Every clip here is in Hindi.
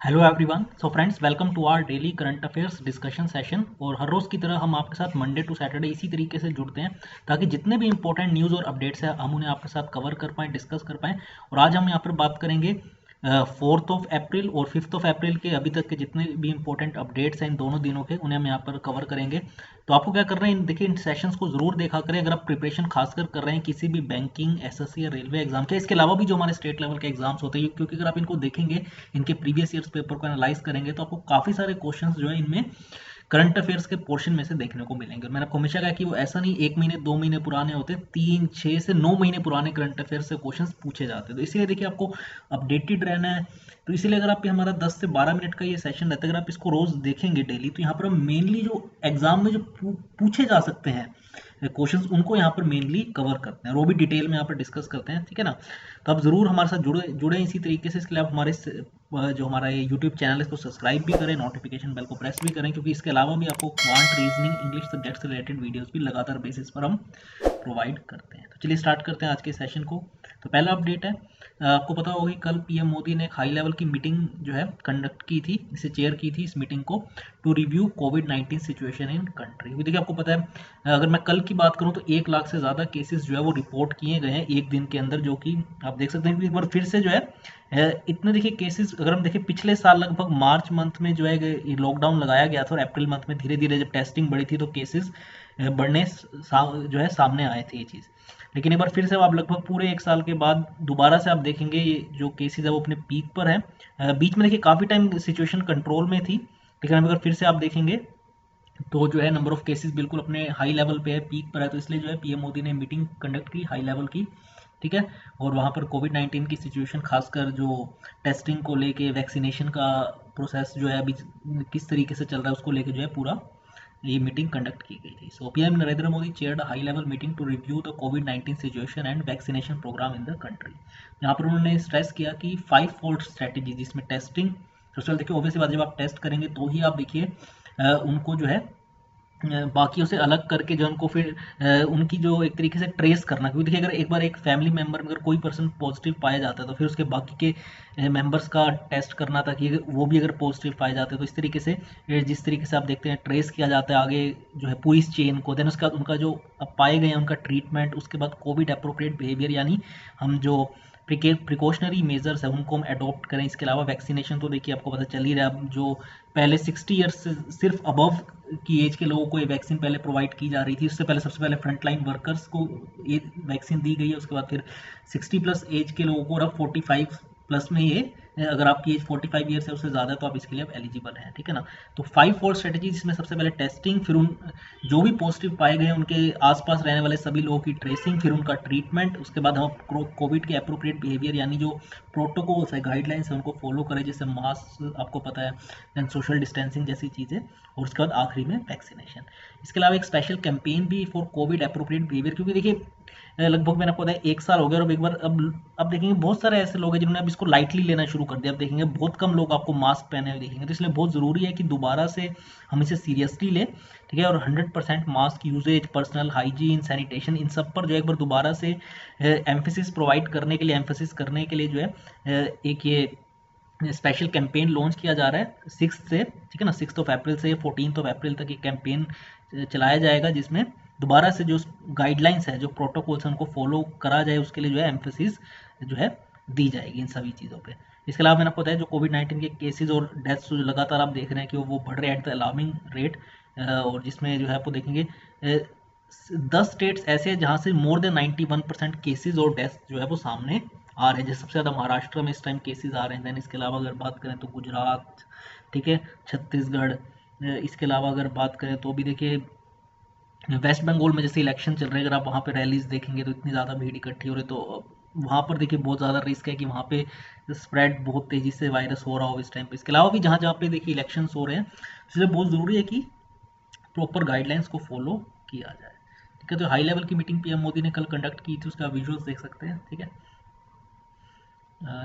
Hello everyone. So friends, welcome to our daily current affairs discussion session. और हर रोज़ की तरह हम आपके साथ मंडे टू सैटरडे इसी तरीके से जुड़ते हैं ताकि जितने भी इंपॉर्टेंट न्यूज़ और अपडेट्स हैं हम उन्हें आपके साथ कवर कर पाएँ, डिस्कस कर पाएँ। और आज हम यहाँ पर बात करेंगे 4 अप्रैल और 5 अप्रैल के अभी तक के जितने भी इंपॉर्टेंट अपडेट्स हैं इन दोनों दिनों के, उन्हें हम यहाँ पर कवर करेंगे। तो आपको क्या करना है, देखिए इन सेशंस को जरूर देखा करें अगर आप प्रिपरेशन खासकर कर रहे हैं किसी भी बैंकिंग, एसएससी या रेलवे एग्जाम के। इसके अलावा भी जो हमारे स्टेट लेवल के एग्जाम्स होते हैं, क्योंकि अगर आप इनको देखेंगे, इनके प्रीवियस ईयर्स पेपर को एनालाइज करेंगे तो आपको काफी सारे क्वेश्चंस जो है इनमें करंट अफेयर्स के पोर्शन में से देखने को मिलेंगे। और मैंने आपको हमेशा कहा कि वो ऐसा नहीं 1 महीने 2 महीने पुराने होते, 3 6 से 9 महीने पुराने करंट अफेयर्स से क्वेश्चंस पूछे जाते हैं। तो इसीलिए देखिए आपको अपडेटेड रहना है। तो इसीलिए अगर आप हमारा 10 से 12 मिनट का ये सेशन रहता है, अगर आप इसको रोज देखेंगे डेली, तो यहाँ पर हम मेनली जो एग्जाम में जो पूछे जा सकते हैं क्वेश्चंस, उनको यहाँ पर मेनली कवर करते हैं और वो भी डिटेल में यहाँ पर डिस्कस करते हैं, ठीक है ना। तो आप जरूर हमारे साथ जुड़े जुड़े इसी तरीके से। इसके लिए आप हमारे जो हमारा ये यूट्यूब चैनल है इसको सब्सक्राइब भी करें, नोटिफिकेशन बेल को प्रेस भी करें, क्योंकि इसके अलावा भी आपको क्वांट, रीजनिंग, इंग्लिश सब्जेक्ट से रिलेटेड वीडियोस भी लगातार बेसिस पर हम प्रोवाइड करते हैं। तो चलिए स्टार्ट करते हैं आज के सेशन को। तो पहला अपडेट है, आपको पता होगा कि कल पीएम मोदी ने एक हाई लेवल की मीटिंग जो है कंडक्ट की थी, इसे चेयर की थी इस मीटिंग को, टू रिव्यू कोविड-19 सिचुएशन इन कंट्री। देखिए आपको पता है, अगर मैं कल की बात करूं तो 1 लाख से ज़्यादा केसेस जो है वो रिपोर्ट किए गए हैं एक दिन के अंदर, जो कि आप देख सकते हैं कि एक बार फिर से जो है इतने देखिए केसेस, अगर हम देखें पिछले साल लगभग मार्च मंथ में जो है लॉकडाउन लगाया गया था और अप्रैल मंथ में धीरे धीरे जब टेस्टिंग बढ़ी थी तो केसेस बढ़ने जो है सामने आए थे ये चीज़। लेकिन एक बार फिर से आप लगभग पूरे 1 साल के बाद दोबारा से आप देखेंगे ये जो केसेस है वो अपने पीक पर है। बीच में देखिए काफ़ी टाइम सिचुएशन कंट्रोल में थी, लेकिन अगर फिर से आप देखेंगे तो जो है नंबर ऑफ केसेस बिल्कुल अपने हाई लेवल पे है, पीक पर है। तो इसलिए जो है पीएम मोदी ने मीटिंग कंडक्ट की हाई लेवल की, ठीक है। और वहाँ पर कोविड-19 की सिचुएशन, खासकर जो टेस्टिंग को लेके, वैक्सीनेशन का प्रोसेस जो है अभी किस तरीके से चल रहा है उसको लेके जो है पूरा ये मीटिंग कंडक्ट की गई थी। So PM Narendra Modi chaired a high level meeting to review the कोविड-19 situation and vaccination programme in the country. यहाँ पर उन्होंने स्ट्रेस किया कि 5 फोल्ड स्ट्रेटेजी, जिसमें टेस्टिंग, सबसे पहले देखिए ऑब्वियसली बात, जब आप टेस्ट करेंगे तो ही आप देखिए उनको जो है बाकियों से अलग करके जो उनको फिर उनकी जो एक तरीके से ट्रेस करना, क्योंकि देखिए अगर एक बार एक फैमिली मेंबर में अगर कोई पर्सन पॉजिटिव पाया जाता है तो फिर उसके बाकी के मेंबर्स का टेस्ट करना था कि वो भी अगर पॉजिटिव पाए जाते हैं। तो इस तरीके से जिस तरीके से आप देखते हैं ट्रेस किया जाता है आगे जो है पूरी इस चेन को, देन उसका उनका जो अब पाए गए हैं उनका ट्रीटमेंट, उसके बाद कोविड अप्रोप्रिएट बिहेवियर, यानी हम जो प्रिकॉशनरी मेजर्स है उनको हम अडॉप्ट करें। इसके अलावा वैक्सीनेशन तो देखिए आपको पता चल ही रहा है, अब जो पहले 60 ईयर्स से सिर्फ अबव की एज के लोगों को ये वैक्सीन पहले प्रोवाइड की जा रही थी। उससे पहले सबसे पहले फ्रंट लाइन वर्कर्स को ये वैक्सीन दी गई है, उसके बाद फिर 60+ एज के लोगों को, और अब 45+ में ये, अगर आपकी एज 45 ईयर्स है उससे ज़्यादा है तो आप इसके लिए अब एलिजिबल हैं, ठीक है ना। तो 5 फोल्ड स्ट्रेटेजी, जिसमें सबसे पहले टेस्टिंग, फिर उन जो भी पॉजिटिव पाए गए उनके आसपास रहने वाले सभी लोगों की ट्रेसिंग, फिर उनका ट्रीटमेंट, उसके बाद हम कोविड के अप्रोप्रिएट बिहेवियर यानी जो प्रोटोकॉल्स है, गाइडलाइंस है, उनको फॉलो करें, जैसे मास्क आपको पता है, देन सोशल डिस्टेंसिंग जैसी चीज़ें, और उसके बाद आखिरी में वैक्सीनेशन। इसके अलावा एक स्पेशल कैंपेन भी फॉर कोविड अप्रोप्रिएट बिहेवियर, क्योंकि देखिए लगभग मैंने आपको बताया 1 साल हो गया और अब एक बार अब देखेंगे बहुत सारे ऐसे लोग हैं जिन्होंने अब इसको लाइटली लेना शुरू कर दिया। अब देखेंगे बहुत कम लोग आपको मास्क पहने हुए देखेंगे, तो इसलिए बहुत ज़रूरी है कि दोबारा से हम इसे सीरियसली लें, ठीक है। और 100% mask usage, personal hygiene, sanitation, इन सब पर जो है एक बार दोबारा से एम्फेसिस प्रोवाइड करने के लिए, एम्फेसिस करने के लिए जो है एक ये स्पेशल कैंपेन लॉन्च किया जा रहा है 6 से, ठीक है ना। 6 अप्रैल से 14 अप्रैल तक ये कैंपेन चलाया जाएगा, जिसमें दोबारा से जो गाइडलाइंस है, जो प्रोटोकॉल्स हैं, उनको फॉलो करा जाए, उसके लिए जो है एम्फेसिस जो है दी जाएगी इन सभी चीज़ों पे। इसके अलावा मैंने आपको बताया जो कोविड-19 के केसेस और डेथ्स जो लगातार आप देख रहे हैं कि वो बढ़ रहे हैं एट द अलार्मिंग रेट, और जिसमें जो है आपको देखेंगे 10 स्टेट्स ऐसे हैं जहाँ से मोर देन 91% केसेस और डेथ्स जो है वो सामने आ रहे हैं। जैसे सबसे ज़्यादा महाराष्ट्र में इस टाइम केसेस आ रहे हैं। देन इसके अलावा अगर बात करें तो गुजरात, ठीक है, छत्तीसगढ़, इसके अलावा अगर बात करें तो भी देखिए वेस्ट बंगाल में जैसे इलेक्शन चल रहे हैं, अगर आप वहाँ पे रैलीज देखेंगे तो इतनी ज़्यादा भीड़ इकट्ठी हो रही है, तो वहाँ पर देखिए बहुत ज़्यादा रिस्क है कि वहाँ पे स्प्रेड बहुत तेज़ी से वायरस हो रहा हो इस टाइम पे। इसके अलावा भी जहाँ जहाँ पे देखिए इलेक्शंस हो रहे हैं, इसलिए बहुत ज़रूरी है कि प्रॉपर गाइडलाइंस को फॉलो किया जाए, ठीक है। तो हाई लेवल की मीटिंग पीएम मोदी ने कल कंडक्ट की थी, उसका विजुअल्स देख सकते हैं, ठीक है।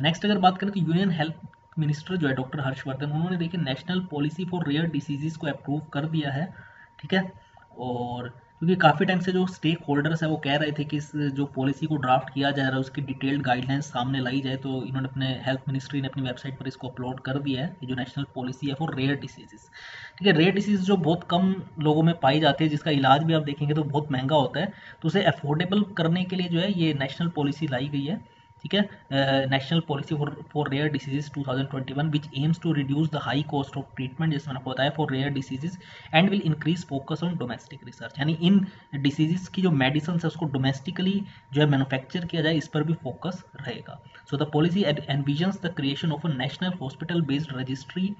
नेक्स्ट अगर बात करें तो यूनियन हेल्थ मिनिस्टर जो है डॉक्टर हर्षवर्धन, उन्होंने देखिए national policy for rare diseases को अप्रूव कर दिया है, ठीक है। और क्योंकि काफ़ी टाइम से जो स्टेक होल्डर्स है वो कह रहे थे कि इस जो पॉलिसी को ड्राफ्ट किया जा रहा है उसकी डिटेल्ड गाइडलाइंस सामने लाई जाए, तो इन्होंने अपने हेल्थ मिनिस्ट्री ने अपनी वेबसाइट पर इसको अपलोड कर दिया है, ये जो नेशनल पॉलिसी है फॉर रेयर डिसीजेस। ठीक है, रेयर डिसीज जो बहुत कम लोगों में पाई जाती है, जिसका इलाज भी आप देखेंगे तो बहुत महंगा होता है, तो उसे अफोर्डेबल करने के लिए जो है ये नेशनल पॉलिसी लाई गई है। ठीक है, national policy for rare diseases 2021 which aims to reduce the high cost of treatment, जैसे मैंने आपको बताया, for rare diseases and will increase focus on domestic research, यानी इन डिसीजेज की जो मेडिसिन है उसको डोमेस्टिकली जो है मैन्युफैक्चर किया जाए, इस पर भी फोकस रहेगा। So the policy envisions the creation of a national hospital based registry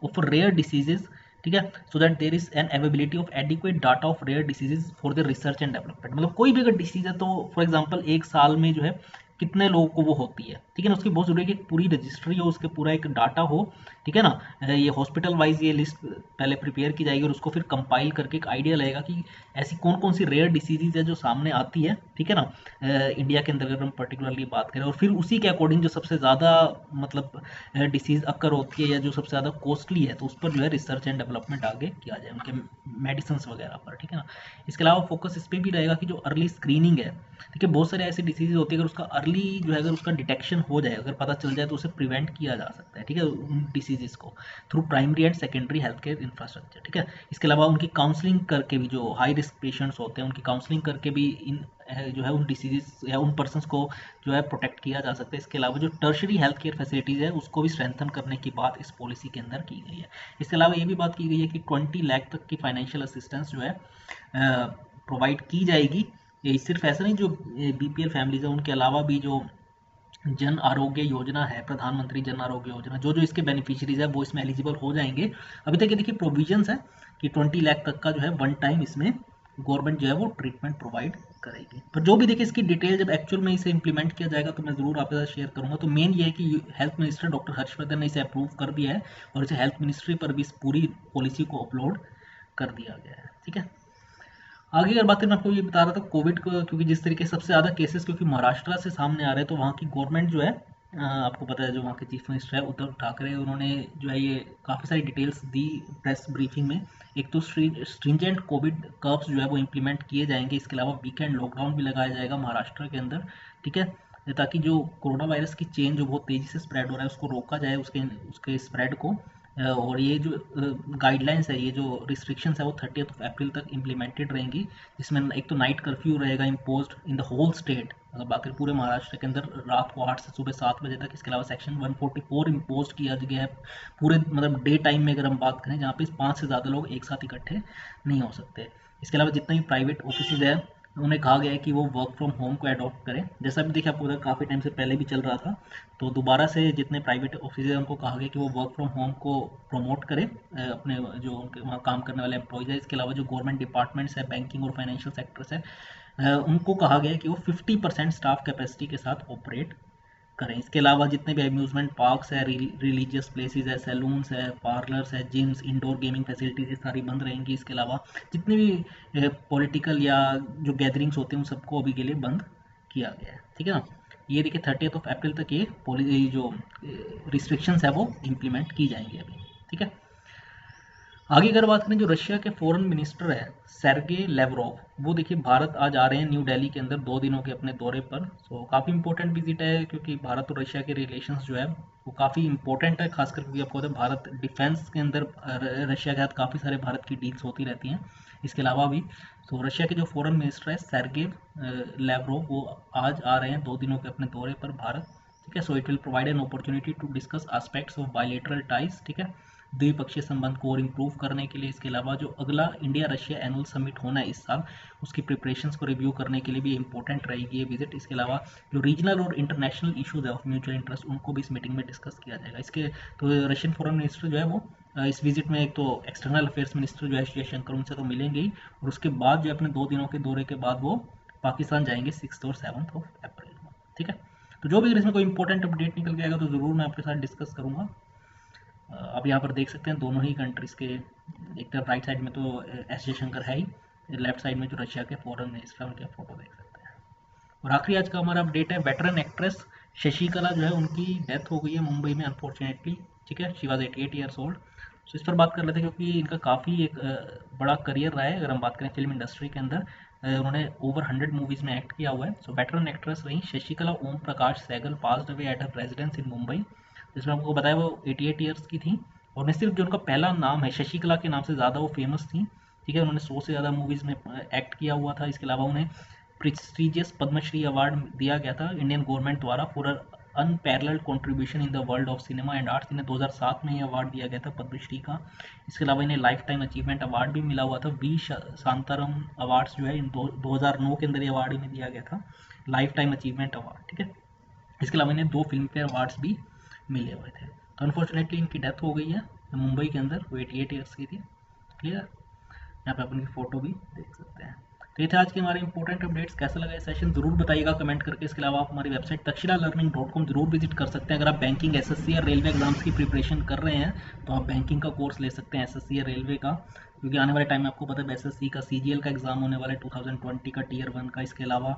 of rare diseases, ठीक है, so that there is an availability of adequate data of rare diseases for the research and development. मतलब कोई भी अगर डिसीज है तो फॉर एग्जाम्पल एक साल में जो है कितने लोगों को वो होती है, ठीक है ना, उसकी बहुत जरूरी है कि एक पूरी रजिस्ट्री हो, उसके पूरा एक डाटा हो, ठीक है ना। ये हॉस्पिटल वाइज ये लिस्ट पहले प्रिपेयर की जाएगी और उसको फिर कंपाइल करके एक आइडिया लगेगा कि ऐसी कौन कौन सी रेयर डिसीजेज है जो सामने आती है, ठीक है ना, इंडिया के अंदर अगर हम पर्टिकुलरली बात करें, और फिर उसी के अकॉर्डिंग जो सबसे ज़्यादा मतलब डिसीज अकर होती है या जो सबसे ज़्यादा कॉस्टली है, तो उस पर जो है रिसर्च एंड डेवलपमेंट आगे किया जाए उनके मेडिसिन वगैरह पर, ठीक है ना। इसके अलावा फोकस इस पर भी रहेगा कि जो अर्ली स्क्रीनिंग है, ठीक है, बहुत सारे ऐसी डिसीज होती है, अगर उसका अर्ली जो है अगर उसका डिटेक्शन हो जाए, अगर पता चल जाए, तो उसे प्रिवेंट किया जा सकता है, ठीक है, उन डिसीजेस को through primary and secondary health care infrastructure, ठीक है। इसके अलावा उनकी काउंसलिंग करके भी, जो हाई रिस्क पेशेंट्स होते हैं उनकी काउंसलिंग करके भी इन जो है उन डिसीजेस या उन पर्सनस को जो है प्रोटेक्ट किया जा सकता है। इसके अलावा जो टर्शरी हेल्थ केयर फैसिलिटीज़ है उसको भी स्ट्रेंथन करने की बात इस पॉलिसी के अंदर की गई है। इसके अलावा ये भी बात की गई है कि 20 लाख तक की फाइनेंशियल असिस्टेंस जो है प्रोवाइड की जाएगी। ये सिर्फ ऐसा नहीं, जो बीपीएल फैमिलीज है उनके अलावा भी जो जन आरोग्य योजना है, प्रधानमंत्री जन आरोग्य योजना, जो जो इसके बेनिफिशियरीज है वो इसमें एलिजिबल हो जाएंगे। अभी तक ये देखिए प्रोविजंस है कि 20 लाख तक का जो है वन टाइम इसमें गवर्नमेंट जो है वो ट्रीटमेंट प्रोवाइड करेगी। पर जो भी देखिए इसकी डिटेल जब एक्चुअल में इसे इंप्लीमेंट किया जाएगा तो मैं जरूर आपके साथ शेयर करूंगा। तो मेन ये है कि हेल्थ मिनिस्टर डॉक्टर हर्षवर्धन ने इसे अप्रूव कर दिया है और इसे हेल्थ मिनिस्ट्री पर भी इस पूरी पॉलिसी को अपलोड कर दिया गया है, ठीक है। आगे अगर बात करें, मैं आपको ये बता रहा था कोविड को, क्योंकि जिस तरीके से सबसे ज़्यादा केसेस क्योंकि महाराष्ट्र से सामने आ रहे हैं, तो वहाँ की गवर्नमेंट जो है आपको पता है, जो वहाँ के चीफ मिनिस्टर है उद्धव ठाकरे, उन्होंने जो है ये काफ़ी सारी डिटेल्स दी प्रेस ब्रीफिंग में। एक तो स्ट्रिंजेंट कोविड कर्व्स जो है वो इम्प्लीमेंट किए जाएंगे, इसके अलावा वीकेंड लॉकडाउन भी लगाया जाएगा महाराष्ट्र के अंदर, ठीक है, ताकि जो कोरोना वायरस की चेन जो बहुत तेज़ी से स्प्रेड हो रहा है उसको रोका जाए, उसके उसके स्प्रेड को। और ये जो गाइडलाइंस है, ये जो रिस्ट्रिक्शंस है वो 30 अप्रैल तक इम्प्लीमेंटेड रहेंगी, जिसमें एक तो नाइट कर्फ्यू रहेगा imposed in the whole state, बाकी पूरे महाराष्ट्र के अंदर रात को 8 से सुबह 7 बजे तक। इसके अलावा सेक्शन 144 इम्पोज किया गया है पूरे मतलब डे टाइम में, अगर हम बात करें, जहाँ पे 5 से ज़्यादा लोग एक साथ इकट्ठे नहीं हो सकते। इसके अलावा जितने भी प्राइवेट ऑफिस है उन्हें कहा गया है कि वो वर्क फ्रॉम होम को अडॉप्ट करें, जैसा भी देखिए आपको उधर काफ़ी टाइम से पहले भी चल रहा था, तो दोबारा से जितने प्राइवेट ऑफिस है उनको कहा गया कि वो वर्क फ्रॉम होम को प्रमोट करें, अपने जो उनके वहाँ काम करने वाले एम्प्लॉयज़ है। इसके अलावा जो गवर्नमेंट डिपार्टमेंट्स है, बैंकिंग और फाइनेंशियल सेक्टर्स है, उनको कहा गया है कि वो 50% स्टाफ कैपेसिटी के साथ ऑपरेट करें। इसके अलावा जितने भी अम्यूजमेंट पार्क्स है, रिलीजियस प्लेसेस है, सैलून्स है, पार्लर्स है, जिम्स, इंडोर गेमिंग फैसिलिटीज सारी बंद रहेंगी। इसके अलावा जितने भी पॉलिटिकल या जो गैदरिंग्स होते हैं उन सबको अभी के लिए बंद किया गया है, ठीक है ना। ये देखिए 30 अप्रैल तक ये जो रिस्ट्रिक्शंस है वो इम्प्लीमेंट की जाएंगी अभी, ठीक है। आगे अगर बात करें, जो रशिया के फॉरेन मिनिस्टर है सेर्गे लेवरोव, वो देखिए भारत आज आ रहे हैं न्यू दिल्ली के अंदर 2 दिनों के अपने दौरे पर। सो काफ़ी इंपॉर्टेंट विजिट है, क्योंकि भारत और रशिया के रिलेशंस जो है वो काफ़ी इंपॉर्टेंट है, खासकर क्योंकि आपको पता है भारत डिफेंस के अंदर रशिया के साथ काफ़ी सारे भारत की डील्स होती रहती हैं। इसके अलावा भी तो रशिया के जो फॉरेन मिनिस्टर है सेर्गे लेवरोव, वो आज आ रहे हैं 2 दिनों के अपने दौरे पर भारत, ठीक है। So it will provide an opportunity to discuss aspects of bilateral ties, ठीक है, द्विपक्षीय संबंध को और इम्प्रूव करने के लिए। इसके अलावा जो अगला इंडिया रशिया एनुअल समिट होना है इस साल, उसकी प्रिपरेशंस को रिव्यू करने के लिए भी इंपॉर्टेंट रहेगी ये विजिट। इसके अलावा जो रीजनल और इंटरनेशनल इशूज है ऑफ म्यूचुअल इंटरेस्ट, उनको भी इस मीटिंग में डिस्कस किया जाएगा। इसके तो रशियन फॉरेन मिनिस्टर जो है वो इस विजिट में एक तो एक्सटर्नल अफेयर्स मिनिस्टर जो है जयशंकर, उनसे तो मिलेंगे ही, और उसके बाद जो अपने 2 दिनों के दौरे के बाद वो पाकिस्तान जाएंगे 6 और 7 अप्रैल को, ठीक है। तो जो भी इसमें कोई इंपॉर्टेंट अपडेट निकल के आएगा तो ज़रूर मैं आपके साथ डिस्कस करूँगा। अब यहाँ पर देख सकते हैं दोनों ही कंट्रीज़ के, एक तरफ राइट साइड में तो एस जयशंकर है ही, लेफ्ट साइड में जो रशिया के फॉरेन मिनिस्टर उनके फोटो देख सकते हैं। और आखिरी आज का हमारा अपडेट है, वेटरन एक्ट्रेस शशिकला जो है उनकी डेथ हो गई है मुंबई में अनफॉर्चुनेटली, ठीक है। She was 88 years old. So इस पर बात कर लेते हैं क्योंकि इनका काफ़ी एक बड़ा करियर रहा है अगर हम बात करें फिल्म इंडस्ट्री के अंदर। उन्होंने ओवर 100 मूवीज़ में एक्ट किया हुआ है। सो वेटरन एक्ट्रेस रही Shashikala Om Prakash Sehgal passed away at her residence in Mumbai, जिसमें आपको बताया वो 88 ईयर्स की थी। और उन्हें सिर्फ जो उनका पहला नाम है शशिकला के नाम से ज़्यादा वो फेमस थी, ठीक है। उन्होंने 100 से ज़्यादा मूवीज़ में एक्ट किया हुआ था। इसके अलावा उन्हें प्रेस्टिजियस पद्मश्री अवार्ड दिया गया था इंडियन गवर्नमेंट द्वारा for unparalleled contribution in the world of cinema and arts. इन्हें 2007 में ये अवार्ड दिया गया था पद्मश्री का। इसके अलावा इन्हें लाइफ टाइम अचीवमेंट अवार्ड भी मिला हुआ था। वी शांताराम अवार्ड्स जो है इन 2009 के अंदर ये अवार्ड इन्हें दिया गया था, लाइफ टाइम अचीवमेंट अवार्ड, ठीक है। इसके अलावा इन्हें 2 फिल्म फेयर अवार्ड्स भी मिले हुए थे। तो अनफॉर्चुनेटली इनकी डेथ हो गई है मुंबई के अंदर, वो 88 ईयर्स की थी, क्लियर। यहाँ पे आप उनकी फ़ोटो भी देख सकते हैं। तो ये थे आज के हमारे इंपॉर्टेंट अपडेट्स। कैसा लगा ये सेशन ज़रूर बताइएगा कमेंट करके। इसके अलावा आप हमारी वेबसाइट तक्षशिला-learning.com ज़रूर विजिट कर सकते हैं। अगर आप बैंकिंग, एसएससी या रेलवे एग्जाम्स की प्रिपरेशन कर रहे हैं तो आप बैंकिंग का कोर्स ले सकते हैं, एसएससी या रेलवे का, क्योंकि आने वाले टाइम में आपको पता है एसएससी का सीजीएल का एग्ज़ाम होने वाला है 2020 का टियर 1 का। इसके अलावा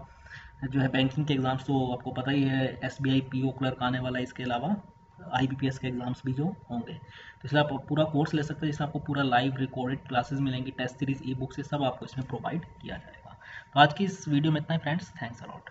जो है बैंकिंग के एग्ज़ाम्स तो आपको पता ही है, एसबीआई पीओ क्लर्क आने वाला है। इसके अलावा आईबीपीएस के एग्जाम्स भी जो होंगे, तो इसलिए आप पूरा कोर्स ले सकते हैं जिसमें आपको पूरा लाइव रिकॉर्डेड क्लासेस मिलेंगी, टेस्ट सीरीज, ई बुक से सब आपको इसमें प्रोवाइड किया जाएगा। तो आज की इस वीडियो में इतना ही फ्रेंड्स, थैंक्स अलॉट।